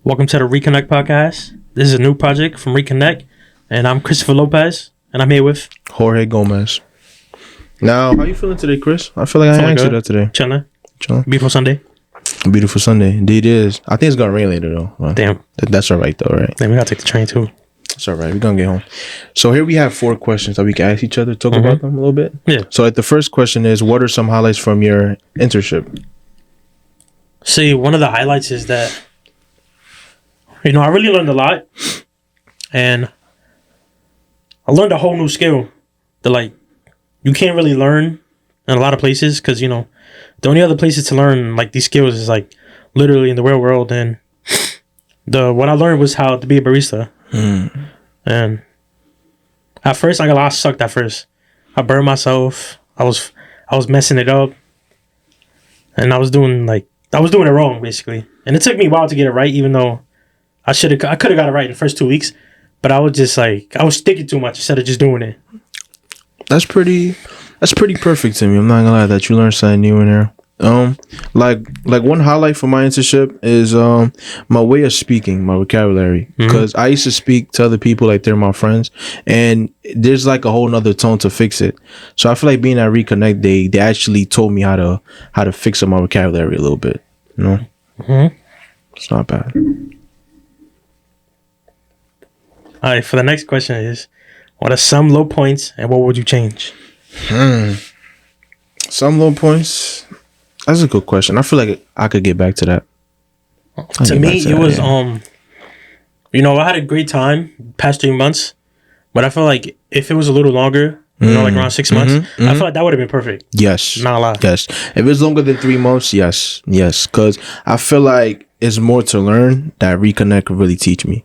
Welcome to the Reconnect podcast. This is a new project from Reconnect, and I'm Christopher Lopez, and I'm here with Jorge Gomez. Now, how you feeling today, Chris? I feel like I answered that today. Chilling. Chilling. Beautiful Sunday. Beautiful Sunday. Indeed it is. I think it's gonna rain later though. Well, Damn. That's all right though, right? Damn, we gotta take the train too. It's all right. We're gonna get home. So here we have 4 questions that we can ask each other, talk about them a little bit. Yeah. So like the first question is, what are some highlights from your internship? See, one of the highlights is that, I really learned a lot, and I learned a whole new skill that, you can't really learn in a lot of places because, the only other places to learn, these skills is, literally in the real world, and what I learned was how to be a barista. And at first, I sucked at first. I burned myself. I was messing it up, and I was doing it wrong, basically. And it took me a while to get it right, even though I could have got it right in the first 2 weeks, but I was just I was sticking too much instead of just doing it. That's pretty perfect to me. I'm not gonna lie that you learned something new in there. Like one highlight for my internship is my way of speaking, my vocabulary. Because I used to speak to other people like they're my friends, and there's a whole nother tone to fix it. So I feel like being at Reconnect, they actually told me how to fix up my vocabulary a little bit. It's not bad. All right, for the next question is, what are some low points and what would you change? Some low points. That's a good question. I feel like I could get back to that. To me, it was I had a great time past 3 months, but I feel like if it was a little longer, around 6 months, I feel like that would have been perfect. Yes. Not a lot. Yes. If it's longer than 3 months, yes. Because I feel like it's more to learn that Reconnect could really teach me.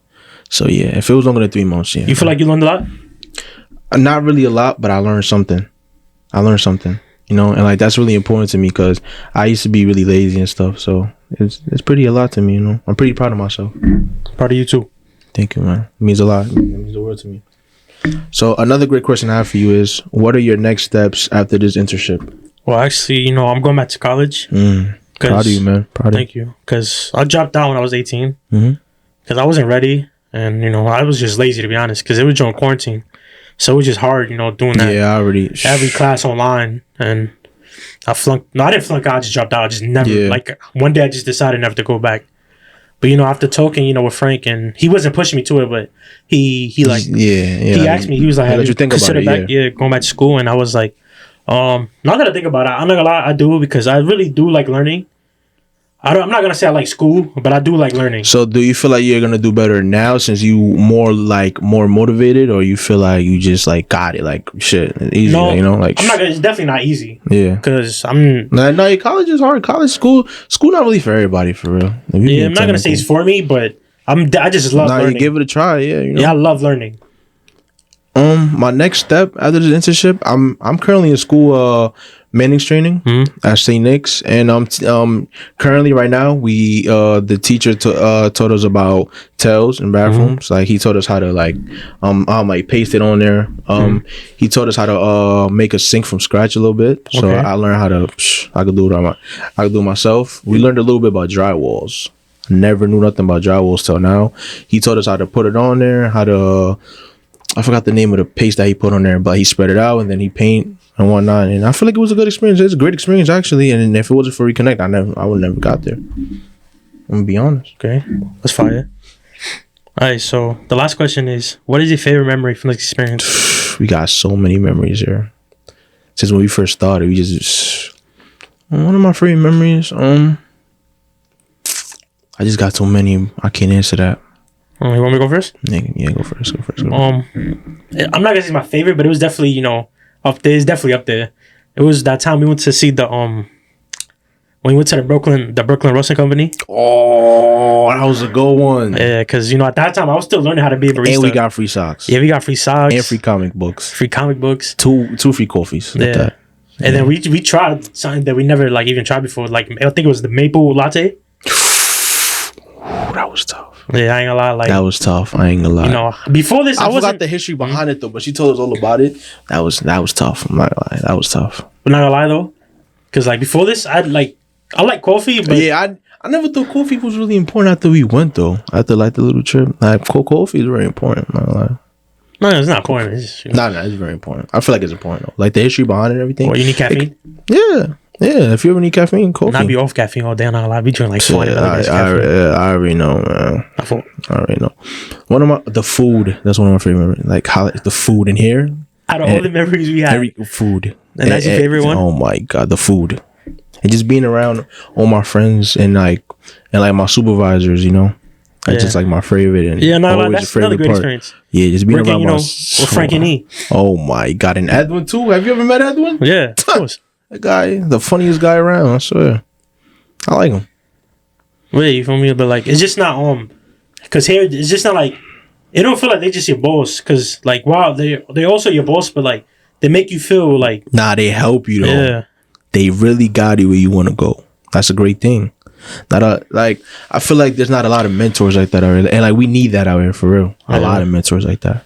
So yeah, if it was longer than 3 months, yeah. You feel like you learned a lot? Not really a lot, but I learned something. And that's really important to me because I used to be really lazy and stuff. So it's pretty a lot to me, I'm pretty proud of myself. Proud of you too. Thank you, man. It means a lot. It means the world to me. So another great question I have for you is, what are your next steps after this internship? Well, actually, I'm going back to college. Proud of you, man. Thank you. Because I dropped out when I was 18. Because I wasn't ready. And, I was just lazy, to be honest. Because it was during quarantine. So it was just hard, doing that. Yeah, I already... Every class online. And I flunked... No, I didn't flunk out. I just dropped out. I just never... Yeah. One day I just decided never to go back. But, after talking, with Frank, and he wasn't pushing me to it, but he he asked me, he was like, have you considered going back to school? And I was like, not gonna think about it. I'm not gonna lie, I do it because I really do like learning. I'm not gonna say I like school, but I do like learning. So do you feel like you're gonna do better now since you more motivated, or you feel like you just got it shit easy? No, I'm not gonna, it's definitely not easy. Yeah, because I'm no, college is hard. School not really for everybody, for real. Yeah, I'm not gonna say it's for me, but I just love learning. You give it a try. Yeah, I love learning. My next step after this internship, I'm currently in school mannings training at St. Nick's, and currently right now we the teacher taught us about tails in bathrooms. He taught us how to paste it on there. He taught us how to make a sink from scratch a little bit. So I learned how to I could do it myself. We learned a little bit about drywalls. Never knew nothing about drywalls till now. He taught us how to put it on there, I forgot the name of the paste that he put on there, but he spread it out and then he paint and whatnot. And I feel like it was a good experience. It's a great experience, actually. And if it wasn't for Reconnect, I would never got there. I'm gonna be honest. Okay, that's fire. All right, so the last question is, what is your favorite memory from this experience? We got so many memories here. Since when we first started, we just one of my favorite memories. I just got so many. I can't answer that. You want me to go first? Yeah, go first. I'm not gonna say it's my favorite, but it was definitely up there. It's definitely up there. It was that time we went to see when we went to the Brooklyn Roasting Company. Oh, that was a good one. Yeah, because at that time I was still learning how to be a barista. And we got free socks. Yeah, we got free socks and free comic books. Two free coffees. Yeah. Like that. And then we tried something that we never even tried before. I think it was the maple latte. Ooh, that was tough. Yeah, I ain't gonna lie. That was tough. I ain't gonna lie. Before this, I forgot the history behind it though, but she told us all about it. That was tough. I'm not gonna lie. That was tough. But not gonna lie though, because before this, I like coffee, but yeah, I I never thought coffee was really important after we went though. After like the little trip, like coffee is very important. Not gonna lie. No, it's not important. It's just, No, it's very important. I feel like it's important though. Like the history behind it and everything. Well, you need caffeine? Yeah. If you ever need caffeine, coffee. Not be off caffeine all day. I'm not gonna lie. Be drinking like 20 milligrams caffeine. I already know, man. I already know. The food. That's one of my favorite. Like how the food in here. Out of all the memories we had, food. And that's your favorite one? Oh my god, the food. And just being around all my friends and like my supervisors, you know. That's just like my favorite. And that's another great experience. Yeah, just being around with Frank and E. Oh my god, and Edwin too. Have you ever met Edwin? Yeah, of course. That guy, the funniest guy around. I swear, I like him. Yeah, you feel me? But like, it's just not because here it's just not like it don't feel like they just your boss. Because like, wow, they also your boss, but like they make you feel like they help you though. Yeah, they really got you where you want to go. That's a great thing. I feel like there's not a lot of mentors like that out here, and like we need that out here for real. A lot of mentors like that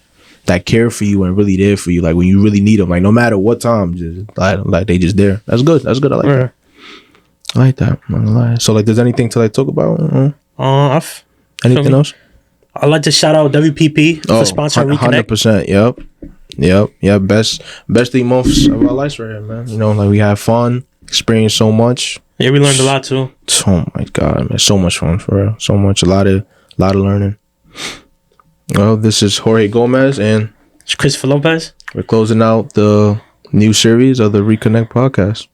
care for you and really there for you, like when you really need them. Like no matter what time, just like they just there. That's good. I like that. I like that. I'm not gonna lie. So like, there's anything to like talk about? Anything else? I'd like to shout out WPP for sponsoring Reconnect. 100%. Yep. Best 3 months of our lives right here, man. You know, like we had fun, experienced so much. Yeah, we learned a lot too. Oh my god, man! So much fun for real. So much, a lot of learning. Well, this is Jorge Gomez and it's Christopher Lopez. We're closing out the new series of the Reconnect podcast.